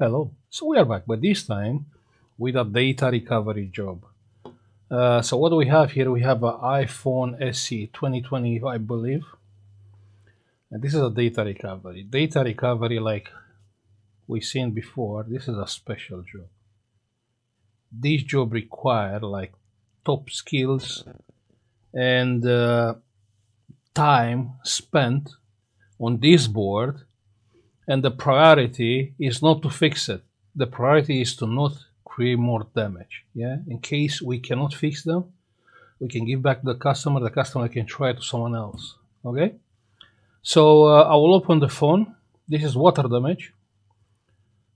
Hello. So we are back, but this time with a data recovery job. So what do we have here? We have an iPhone SE 2020, I believe. And this is a data recovery. Data recovery, like we seen before, this is a special job. This job require like top skills and time spent on this board, and the priority is not to fix it. The priority is to not create more damage. Yeah, in case we cannot fix them, we can give back to the customer can try to someone else. Okay, so I will open the phone. This is water damage.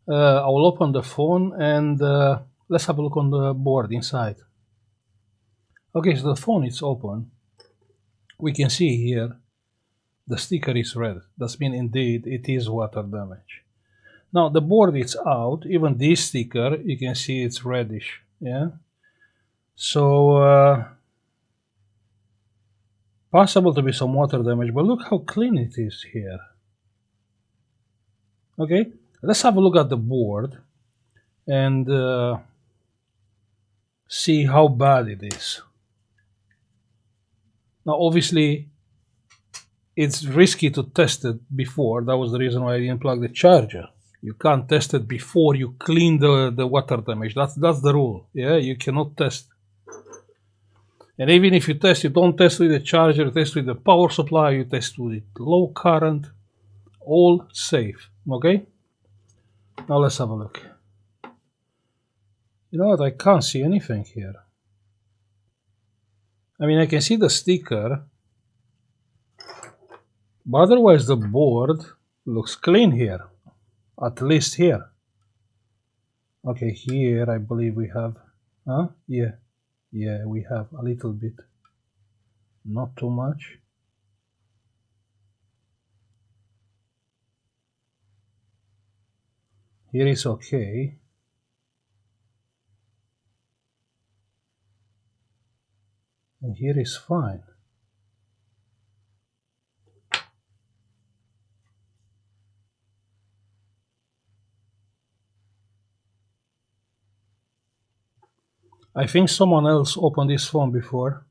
I will open the phone and let's have a look on the board inside. Okay, so the phone is open. We can see here the sticker is red. That means indeed it is water damage. Now the board is out. Even this sticker, you can see it's reddish. Yeah. So possible to be some water damage, but look how clean it is here. Okay, let's have a look at the board and see how bad it is. Now, obviously, it's risky to test it before. That was the reason why I didn't plug the charger. You can't test it before you clean the water damage. That's the rule. Yeah, you cannot test. And even if you test, you don't test with the charger, you test with the power supply, you test with low current, all safe. Okay? Now let's have a look. You know what? I can't see anything here. I mean, I can see the sticker, but otherwise the board looks clean here, at least here. Okay, here I believe we have, yeah, we have a little bit, not too much. Here is okay. And here is fine. I think someone else opened this phone before.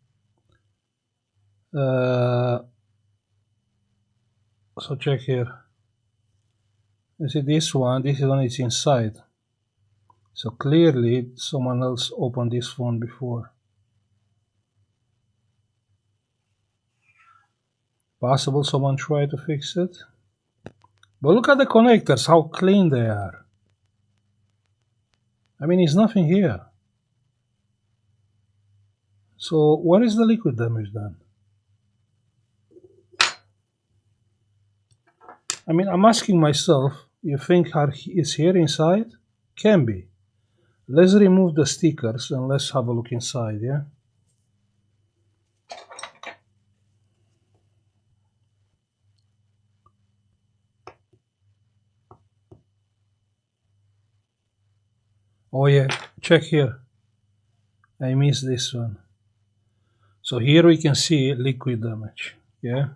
So check here. You see this one, this is on its inside. So clearly someone else opened this phone before. Possible someone tried to fix it. But look at the connectors, how clean they are. I mean, there's nothing here. So what is the liquid damage then? I mean, I'm asking myself, you think it's here inside? Can be. Let's remove the stickers and let's have a look inside, yeah? Oh yeah, check here. I missed this one. So here we can see liquid damage, yeah?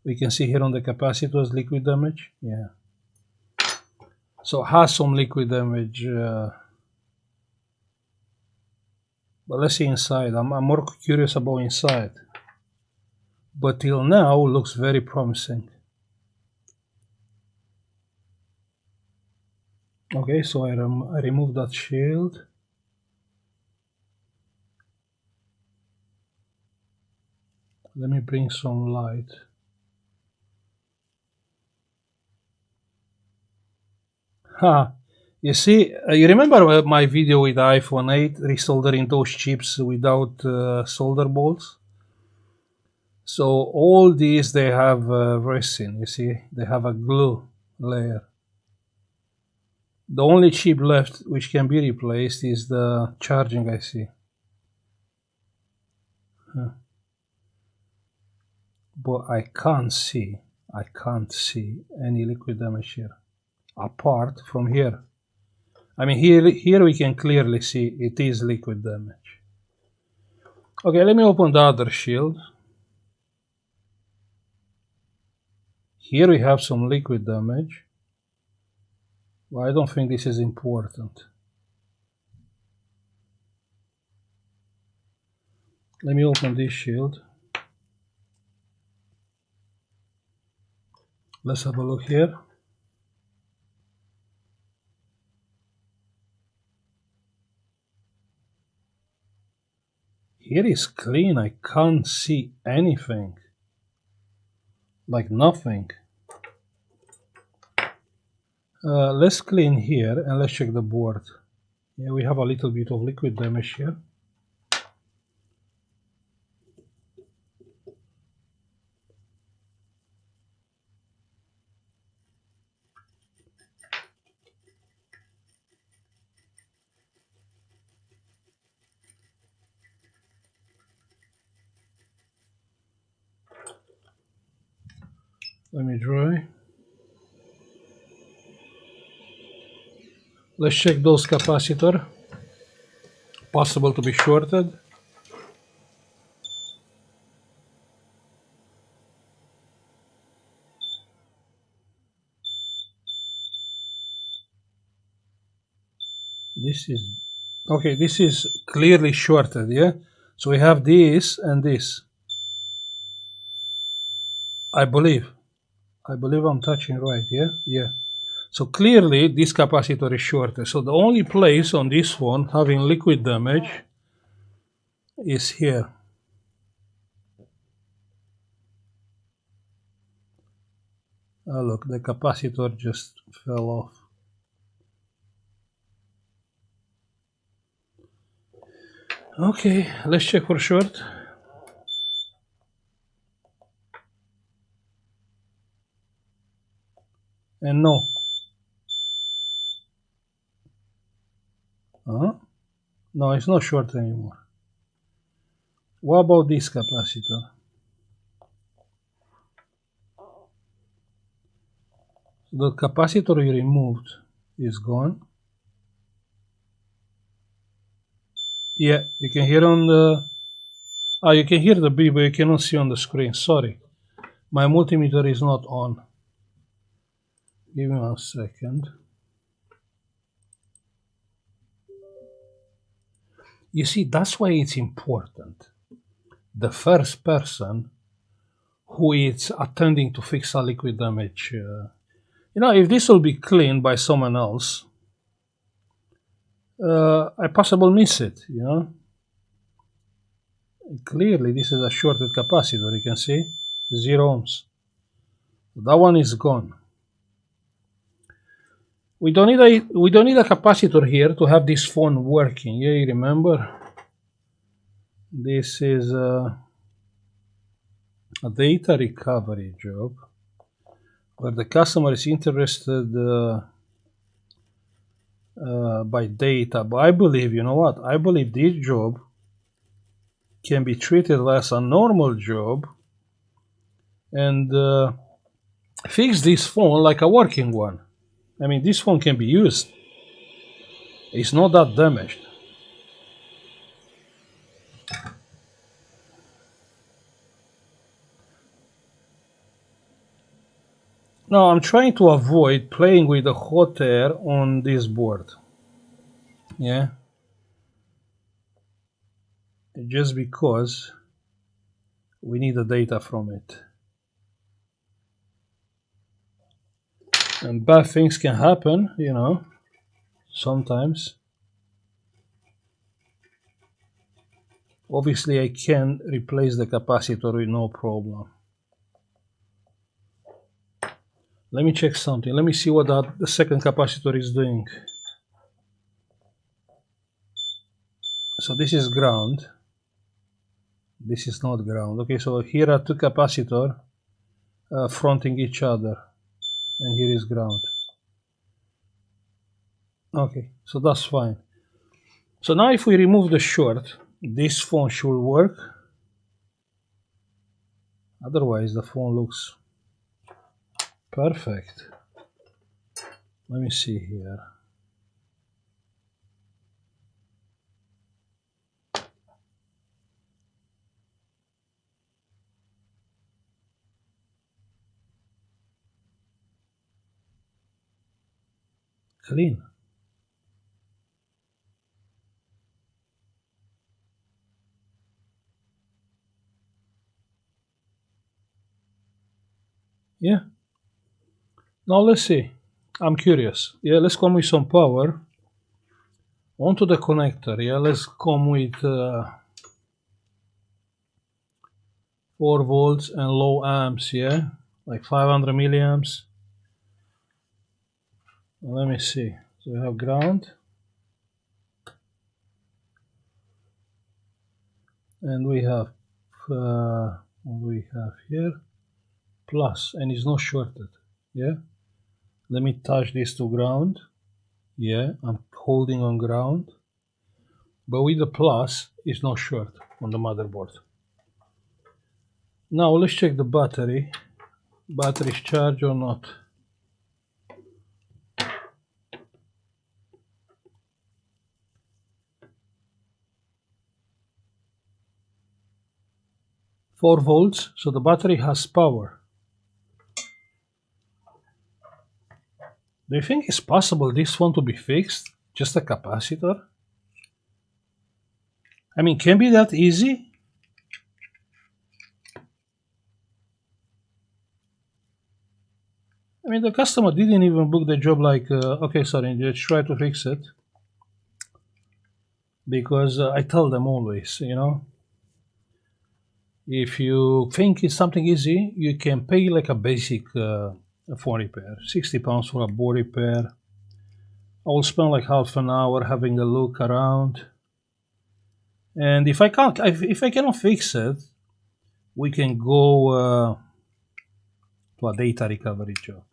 We can see here on the capacitors liquid damage, yeah. So it has some liquid damage, but let's see inside. I'm more curious about inside. But till now looks very promising. Okay, so I remove that shield. Let me bring some light. You see, you remember my video with the iPhone 8 resoldering those chips without solder bolts? So all these, they have resin, you see, they have a glue layer. The only chip left which can be replaced is the charging IC. But I can't see any liquid damage here, apart from here. I mean, here we can clearly see it is liquid damage. Okay, let me open the other shield. Here we have some liquid damage. Well, I don't think this is important. Let me open this shield. Let's have a look here. Here is clean. I can't see anything. Like nothing. Let's clean here and let's check the board. Yeah, we have a little bit of liquid damage here. Let me dry. Let's check those capacitor. Possible to be shorted. This is okay. This is clearly shorted. Yeah. So we have this and this. I believe I'm touching right. Yeah. Yeah. So clearly this capacitor is shorted. So the only place on this one having liquid damage is here. Oh, look, the capacitor just fell off. Okay, let's check for short. And no. No, it's not short anymore. What about this capacitor? The capacitor we removed is gone. Yeah, you can hear on the... you can hear the beep, but you cannot see on the screen. Sorry. My multimeter is not on. Give me 1 second. You see, that's why it's important. The first person who is attending to fix a liquid damage. If this will be cleaned by someone else, I possibly miss it, Clearly, this is a shorted capacitor, you can see, 0 ohms. That one is gone. We don't need a capacitor here to have this phone working. Yeah, you remember? This is a data recovery job where the customer is interested by data. But I believe, you know what? I believe this job can be treated as a normal job and fix this phone like a working one. I mean, this phone can be used. It's not that damaged. Now, I'm trying to avoid playing with the hot air on this board. Yeah. Just because we need the data from it. And bad things can happen, sometimes. Obviously, I can replace the capacitor with no problem. Let me check something. Let me see what the second capacitor is doing. So this is ground. This is not ground. Okay, so here are two capacitors fronting each other. And here is ground. Okay, so that's fine. So now if we remove the short, this phone should work. Otherwise, the phone looks perfect. Let me see here. clean. Yeah. Now let's see. I'm curious. Yeah, let's come with some power onto the connector. Yeah, let's come with 4 volts and low amps. Yeah, like 500 milliamps. Let me see. So we have ground, and we have what do we have here? Plus, and it's not shorted. Yeah. Let me touch this to ground. Yeah, I'm holding on ground. But with the plus, it's not short on the motherboard. Now let's check the battery. Battery is charged or not. Four volts, so the battery has power. Do you think it's possible this one to be fixed? Just a capacitor? I mean, can be that easy? I mean, the customer didn't even book the job like, okay, sorry, let's try to fix it. Because I tell them always, you know, if you think it's something easy, you can pay like a basic phone repair, 60 pounds for a board repair. I will spend like half an hour having a look around. And if I cannot fix it, we can go to a data recovery job.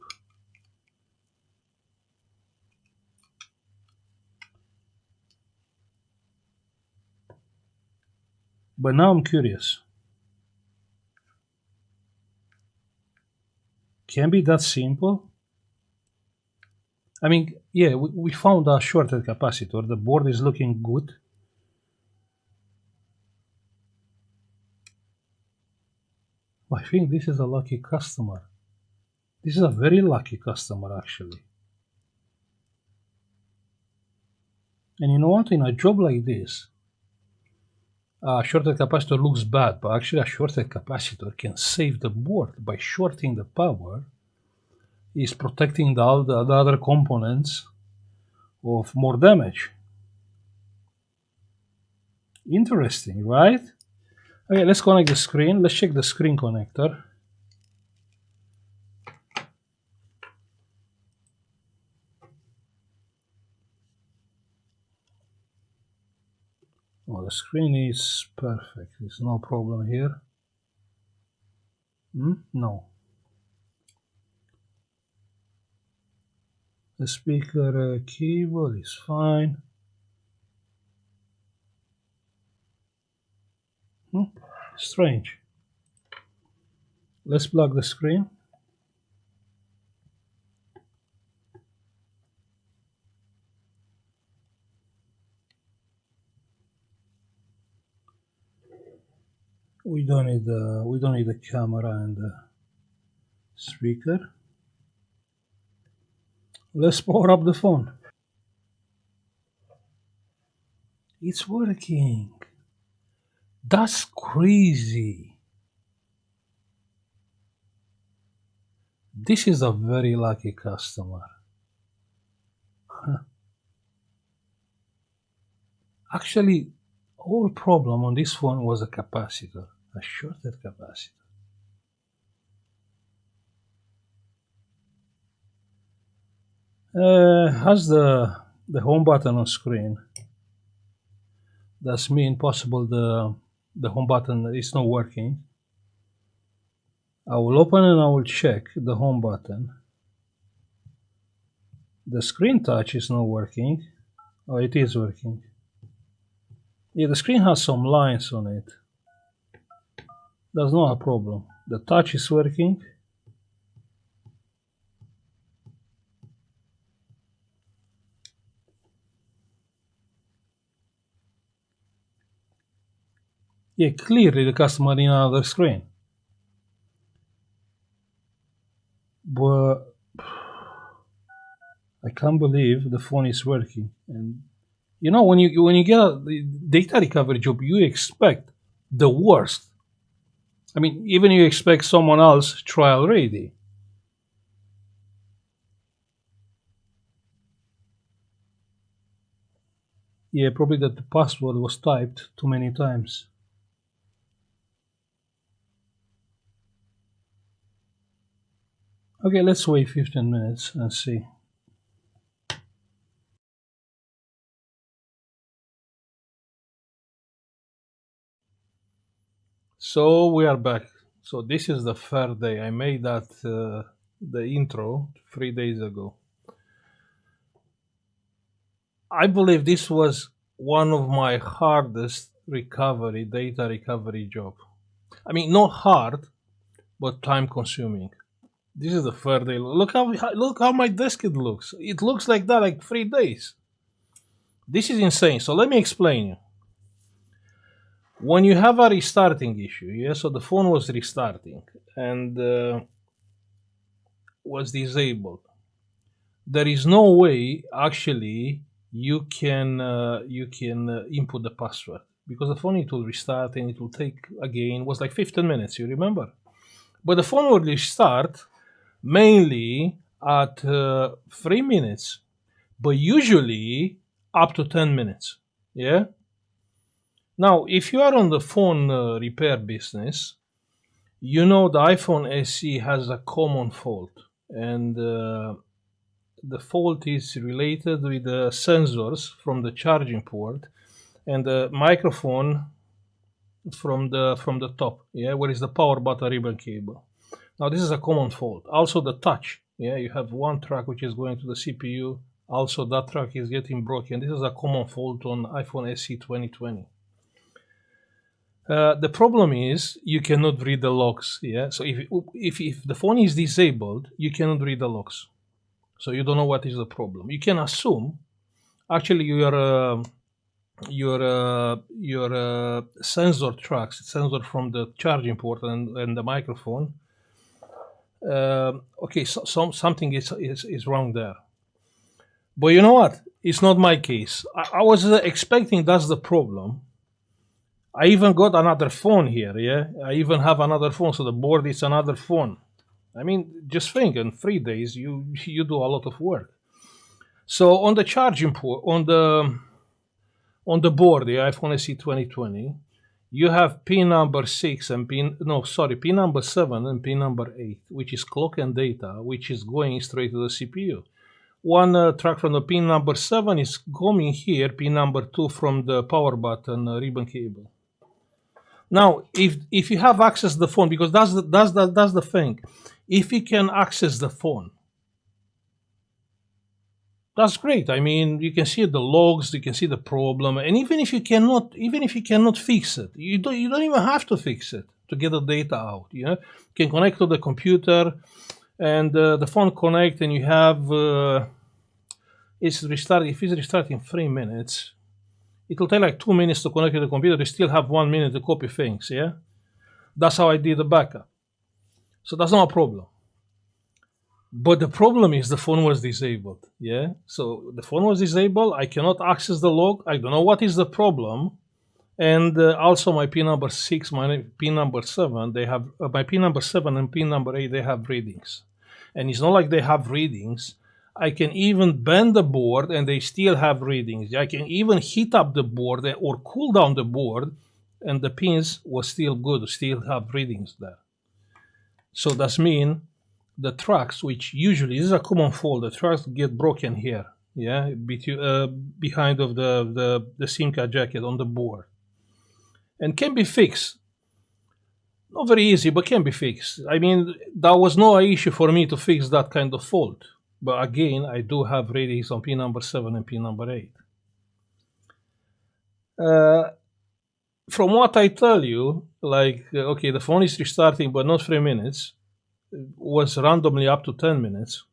But now I'm curious. Can be that simple? I mean, yeah, we found a shorted capacitor. The board is looking good. I think this is a lucky customer. This is a very lucky customer, actually. And you know what? In a job like this, a shorted capacitor looks bad, but actually a shorted capacitor can save the board by shorting the power. Is protecting the other components of more damage. Interesting, right? Okay, let's connect the screen. Let's check the screen connector. Oh, the screen is perfect. There's no problem here. No. The speaker cable is fine. Strange. Let's plug the screen. We don't need the camera and the speaker. Let's power up the phone. It's working. That's crazy. This is a very lucky customer. Actually, whole problem on this phone was a capacitor, a shorted capacitor. Has the home button on screen. That's mean possible the home button is not working. I will open and I will check the home button. The screen touch is not working. Oh, it is working. Yeah, the screen has some lines on it. That's not a problem. The touch is working. Yeah, clearly the customer in another screen. But I can't believe the phone is working. And you know, when you get a data recovery job, you expect the worst. I mean, even you expect someone else trial ready. Yeah, probably that the password was typed too many times. Okay, let's wait 15 minutes and see. So we are back. So this is the third day. I made that the intro 3 days ago. I believe this was one of my hardest data recovery job. I mean, not hard, but time consuming. This is the third day. Look how my desk it looks. It looks like that like 3 days. This is insane. So let me explain you. When you have a restarting issue, yeah, so the phone was restarting and was disabled. There is no way actually you can input the password because the phone it will restart and it will take again was like 15 minutes. You remember? But the phone will restart mainly at 3 minutes, but usually up to 10 minutes. Yeah. Now, if you are on the phone repair business, you know the iPhone SE has a common fault, and the fault is related with the sensors from the charging port and the microphone from the top, yeah, where is the power button ribbon cable. Now this is a common fault. Also the touch, yeah, you have one track which is going to the CPU. Also that track is getting broken. This is a common fault on iPhone SE 2020. The problem is you cannot read the logs. Yeah, so if the phone is disabled, you cannot read the logs. So you don't know what is the problem. You can assume actually your sensor tracks, sensor from the charging port and the microphone. Okay, so something is wrong there. But you know what? It's not my case. I was expecting that's the problem. I even got another phone here. Yeah, I even have another phone, so the board is another phone. I mean, just think, in 3 days you do a lot of work. So on the charging port, on the board, the iPhone SE 2020, you have pin number 6 and pin number 7 and pin number 8, which is clock and data, which is going straight to the CPU. One track from the pin number 7 is coming here, pin number 2 from the power button ribbon cable. Now, if you have access to the phone, because that's the thing, if you can access the phone, that's great. I mean, you can see the logs, you can see the problem, and even if you cannot fix it, you don't even have to fix it to get the data out. You can connect to the computer, and the phone connect, and you have it's restart. If it's restarting in 3 minutes, it will take like 2 minutes to connect to the computer. You still have 1 minute to copy things. Yeah, that's how I did the backup. So that's not a problem. But the problem is the phone was disabled. Yeah. So the phone was disabled. I cannot access the log. I don't know what is the problem. And also my pin number 6, my pin number 7, they have my pin number 7 and pin number 8, they have readings. And it's not like they have readings. I can even bend the board and they still have readings. I can even heat up the board or cool down the board and the pins was still good, still have readings there. So that's mean the tracks, which usually this is a common fault, the tracks get broken here, yeah, behind of the SIM card jacket on the board, and can be fixed. Not very easy, but can be fixed. I mean, that was no issue for me to fix that kind of fault. But again, I do have readings on pin number 7 and pin number 8. From what I tell you, like, okay, the phone is restarting, but not 3 minutes. Was randomly up to 10 minutes.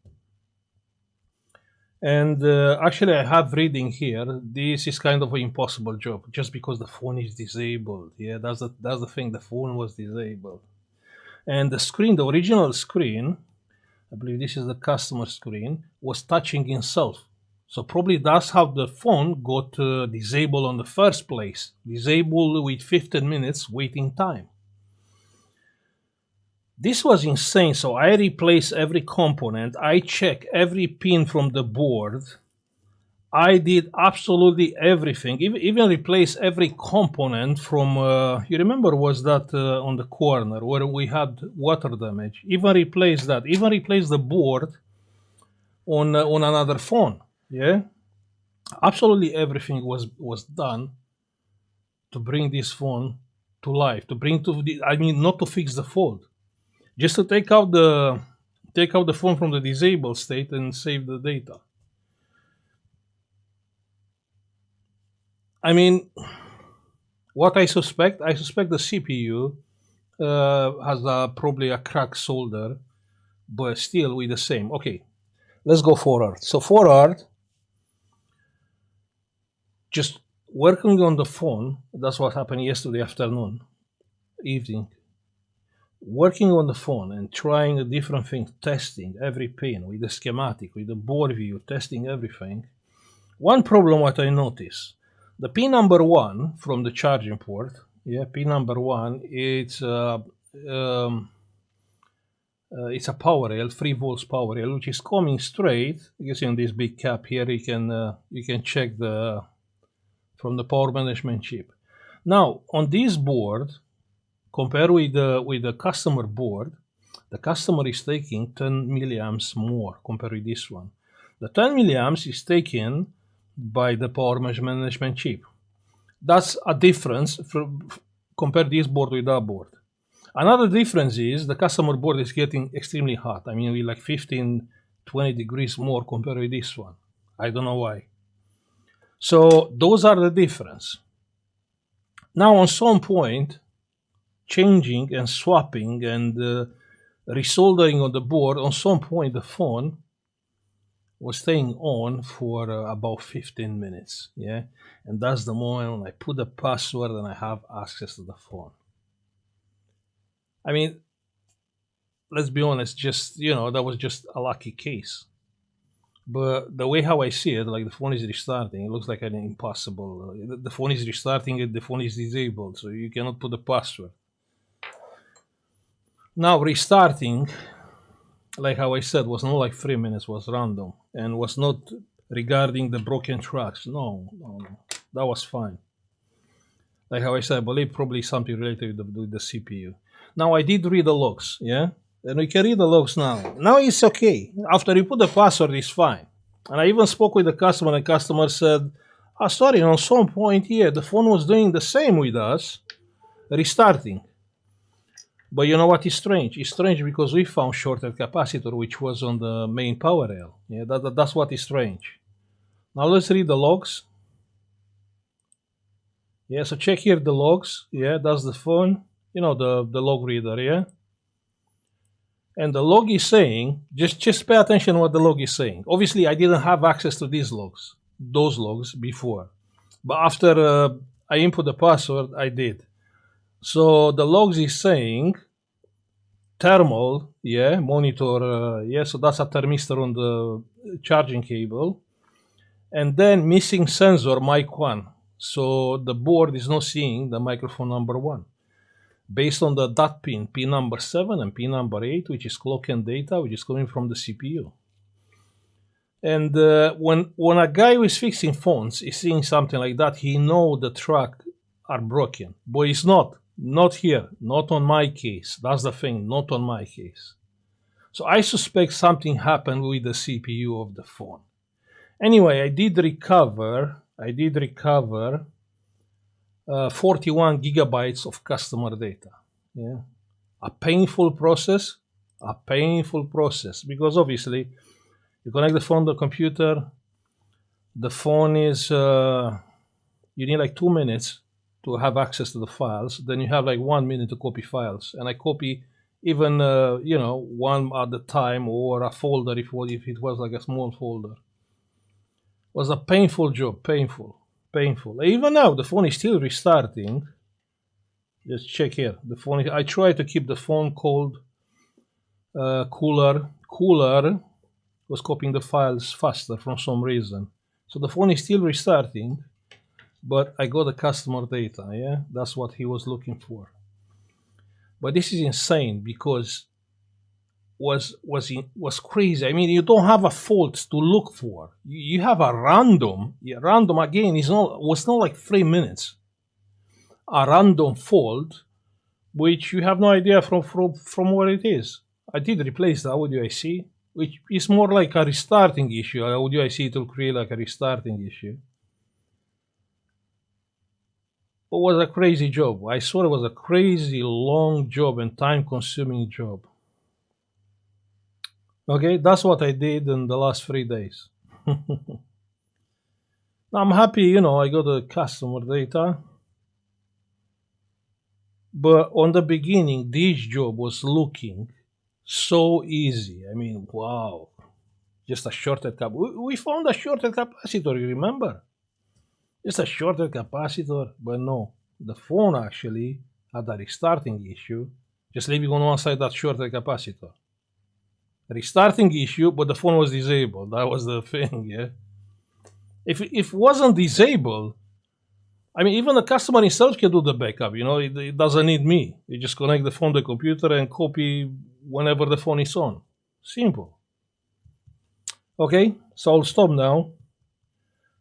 And actually, I have reading here. This is kind of an impossible job, just because the phone is disabled. Yeah, that's the thing. The phone was disabled, and the screen, the original screen, I believe this is the customer screen, was touching himself. So probably that's how the phone got disabled on the first place. Disabled with 15 minutes waiting time. This was insane. So I replaced every component. I checked every pin from the board. I did absolutely everything, even replace every component from, you remember was that on the corner where we had water damage, even replace that, even replace the board on another phone, yeah? Absolutely everything was done to bring this phone to life, to bring to the, I mean, not to fix the fault, just to take out the phone from the disabled state and save the data. I mean, what I suspect the CPU has probably a cracked solder, but still with the same. Okay, let's go forward. So forward, just working on the phone, that's what happened yesterday evening. Working on the phone and trying different things, testing every pin with the schematic, with the board view, testing everything. One problem what I noticed, the pin number 1 from the charging port, yeah, pin number 1, it's a power rail, 3 volts power rail, which is coming straight. You see on this big cap here, you can check from the power management chip. Now on this board, compared with the customer board, the customer is taking 10 milliamps more compared with this one. The 10 milliamps is taken by the power management chip. That's a difference compare this board with that board. Another difference is the customer board is getting extremely hot. I mean, we like 15, 20 degrees more compared with this one. I don't know why. So those are the difference. Now on some point, changing and swapping and resoldering on the board, on some point the phone was staying on for about 15 minutes, yeah? And that's the moment when I put the password and I have access to the phone. I mean, let's be honest, just, that was just a lucky case. But the way how I see it, like the phone is restarting, it looks like an impossible. The phone is restarting and the phone is disabled, so you cannot put the password. Now restarting, like how I said, was not like 3 minutes, was random and was not regarding the broken tracks. No, that was fine. Like how I said, I believe probably something related with the CPU. Now I did read the logs, yeah? And we can read the logs now. Now it's okay. After you put the password, it's fine. And I even spoke with the customer, and the customer said, sorry, on some point here, the phone was doing the same with us, restarting. But you know what is strange? It's strange because we found shorted capacitor, which was on the main power rail. Yeah, that's what is strange. Now let's read the logs. Yeah, so check here the logs. Yeah, that's the phone. The log reader, yeah? And the log is saying, just pay attention to what the log is saying. Obviously, I didn't have access to those logs before. But after I input the password, I did. So the logs is saying thermal, yeah, monitor, yeah, so that's a thermistor on the charging cable. And then missing sensor, mic 1. So the board is not seeing the microphone number 1. Based on the dot pin number 7 and pin number 8, which is clock and data, which is coming from the CPU. And when a guy who is fixing phones is seeing something like that, he knows the track are broken. But it's not here, not on my case. That's the thing, not on my case. So I suspect something happened with the CPU of the phone. Anyway, I did recover 41 gigabytes of customer data. Yeah, a painful process, because obviously you connect the phone to the computer. The phone is you need like 2 minutes to have access to the files. Then you have like 1 minute to copy files, and I copy even one at a time or a folder if it was like a small folder. It was a painful job, painful. Even now, the phone is still restarting. Just check here. The phone. I try to keep the phone cold, cooler cooler was copying the files faster for some reason. So the phone is still restarting, but I got the customer data, yeah? That's what he was looking for. But this is insane because was crazy. I mean, you don't have a fault to look for. You have a random. Random again was not like 3 minutes. A random fault, which you have no idea from where it is. I did replace the audio IC, which is more like a restarting issue. Audio IC will create like a restarting issue. But it was a crazy job. I swear it was a crazy long job and time-consuming job. Okay, that's what I did in the last 3 days. I'm happy, I got the customer data. But on the beginning, this job was looking so easy. I mean, wow. Just a shorted cap. We found a shorted capacitor, you remember? Just a shorted capacitor, but no. The phone actually had a restarting issue, just leaving on one side that shorted capacitor. Restarting issue, but the phone was disabled. That was the thing, yeah? If it wasn't disabled, I mean, even the customer himself can do the backup, it doesn't need me. You just connect the phone to the computer and copy whenever the phone is on. Simple. Okay, so I'll stop now.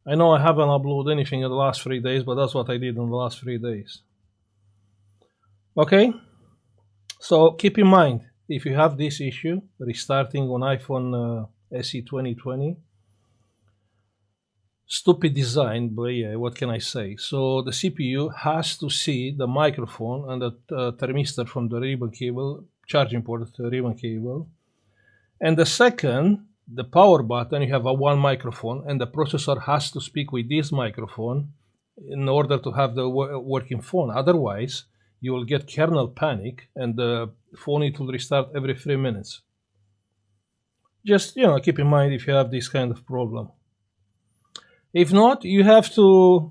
I know I haven't uploaded anything in the last 3 days, but that's what I did in the last 3 days. Okay, so keep in mind, if you have this issue, restarting on iPhone SE2020, stupid design, but yeah, what can I say? So the CPU has to see the microphone and the thermistor from the ribbon cable, charging port, ribbon cable. And the second, the power button, you have a one microphone, and the processor has to speak with this microphone in order to have the working phone. Otherwise, you will get kernel panic, and the phone will restart every 3 minutes. Just keep in mind if you have this kind of problem. If not, you know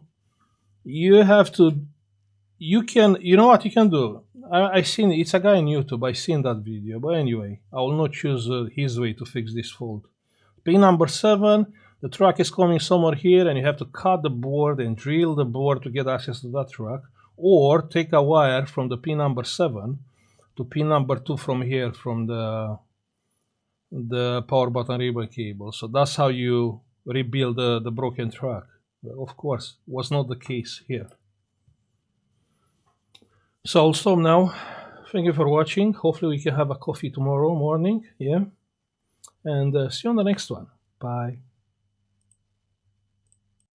what you can do. I seen it's a guy on YouTube. I seen that video, but anyway, I will not choose his way to fix this fault. Pin number 7, the track is coming somewhere here, and you have to cut the board and drill the board to get access to that track, or take a wire from the pin number 7 to pin number 2 from here, from the power button ribbon cable. So that's how you rebuild the broken track. Of course, was not the case here. So I'll stop now. Thank you for watching. Hopefully we can have a coffee tomorrow morning, yeah? And see you on the next one. Bye.